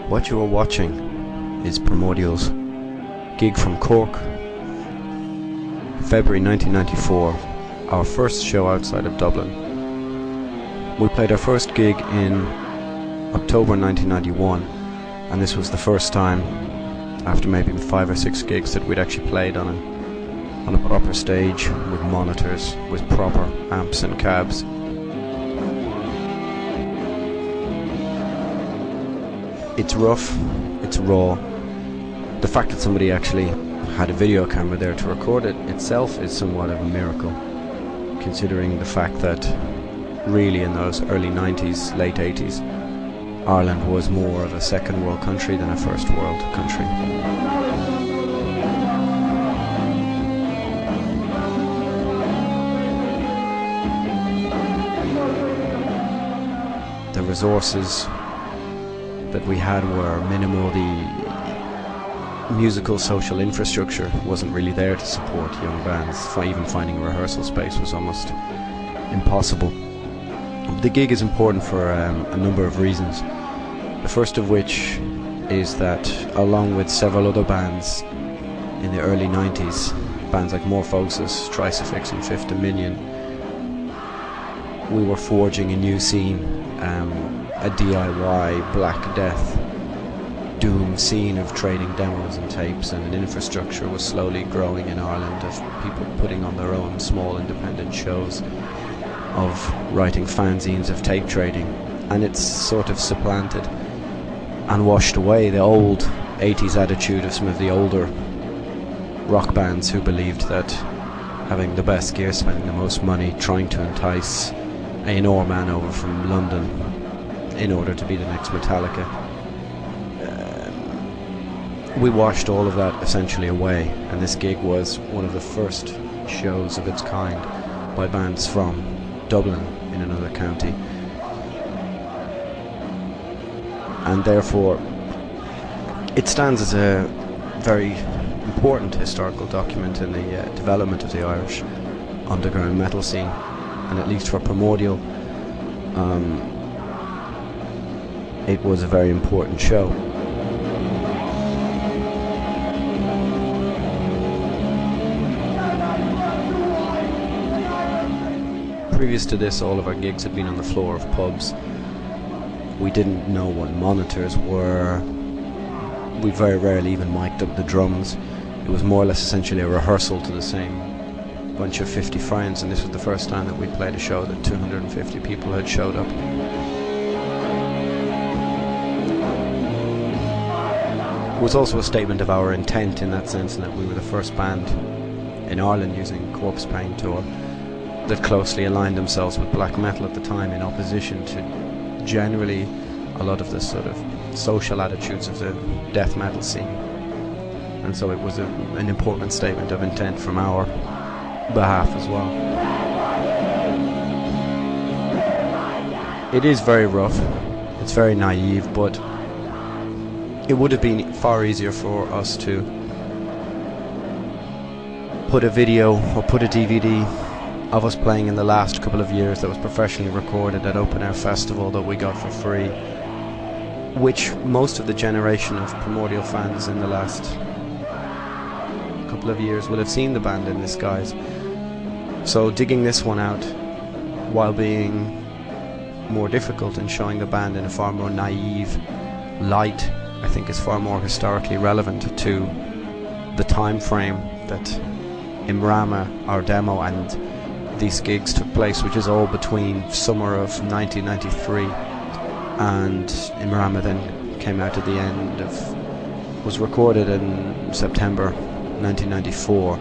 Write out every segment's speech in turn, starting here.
What you are watching is Primordial's gig from Cork, February 1994, our first show outside of Dublin. We played our first gig in October 1991, and this was the first time, after maybe 5 or 6 gigs, that we'd actually played on a proper stage with monitors, with proper amps and cabs. It's rough, it's raw. The fact that somebody actually had a video camera there to record it itself is somewhat of a miracle, considering the fact that really in those early 90s, late 80s, Ireland was more of a second world country than a first world country. The resources that we had were minimal. The musical social infrastructure wasn't really there to support young bands. Even finding a rehearsal space was almost impossible. The gig is important for a number of reasons. The first of which is that, along with several other bands in the early 90s, bands like Morphosis, Tricefix and Fifth Dominion, we were forging a new scene, a DIY Black Death doom scene of trading demos and tapes, and an infrastructure was slowly growing in Ireland of people putting on their own small independent shows, of writing fanzines, of tape trading, and it's sort of supplanted and washed away the old 80s attitude of some of the older rock bands who believed that having the best gear, spending the most money, trying to entice A&R man over from London in order to be the next Metallica. We washed all of that essentially away, and this gig was one of the first shows of its kind by bands from Dublin in another county, and therefore it stands as a very important historical document in the development of the Irish underground metal scene, and at least for Primordial, it was a very important show. Previous to this, all of our gigs had been on the floor of pubs. We didn't know what monitors were. We very rarely even mic'd up the drums. It was more or less essentially a rehearsal to the same bunch of 50 friends, and this was the first time that we played a show that 250 people had showed up. It was also a statement of our intent, in that sense, that we were the first band in Ireland using corpse paint, or that closely aligned themselves with black metal at the time, in opposition to generally a lot of the sort of social attitudes of the death metal scene. And so it was an important statement of intent from our behalf as well. It is very rough, it's very naive, but it would have been far easier for us to put a video or put a DVD of us playing in the last couple of years that was professionally recorded at Open Air Festival that we got for free, which most of the generation of Primordial fans in the last couple of years will have seen the band in this guise. So digging this one out, while being more difficult and showing the band in a far more naive light, I think is far more historically relevant to the time frame that Imrama, our demo, and these gigs took place, which is all between summer of 1993 and Imrama then came out at the end of, was recorded in September 1994.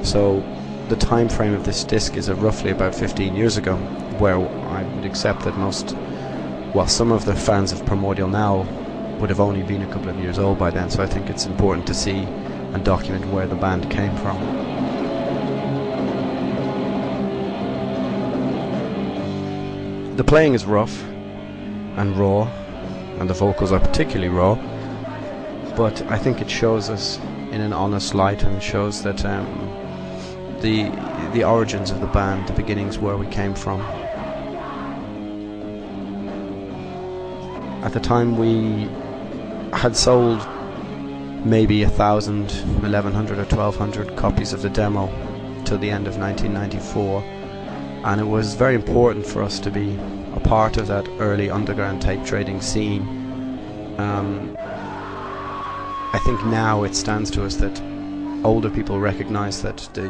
So the time frame of this disc is roughly about 15 years ago, where I would accept that most, well, some of the fans of Primordial now would have only been a couple of years old by then, so I think it's important to see and document where the band came from. The playing is rough and raw, and the vocals are particularly raw, but I think it shows us in an honest light, and shows that the origins of the band, the beginnings, where we came from. At the time we had sold maybe 1,000, 1,100 or 1,200 copies of the demo till the end of 1994, and it was very important for us to be a part of that early underground tape trading scene. I think now it stands to us that older people recognize that the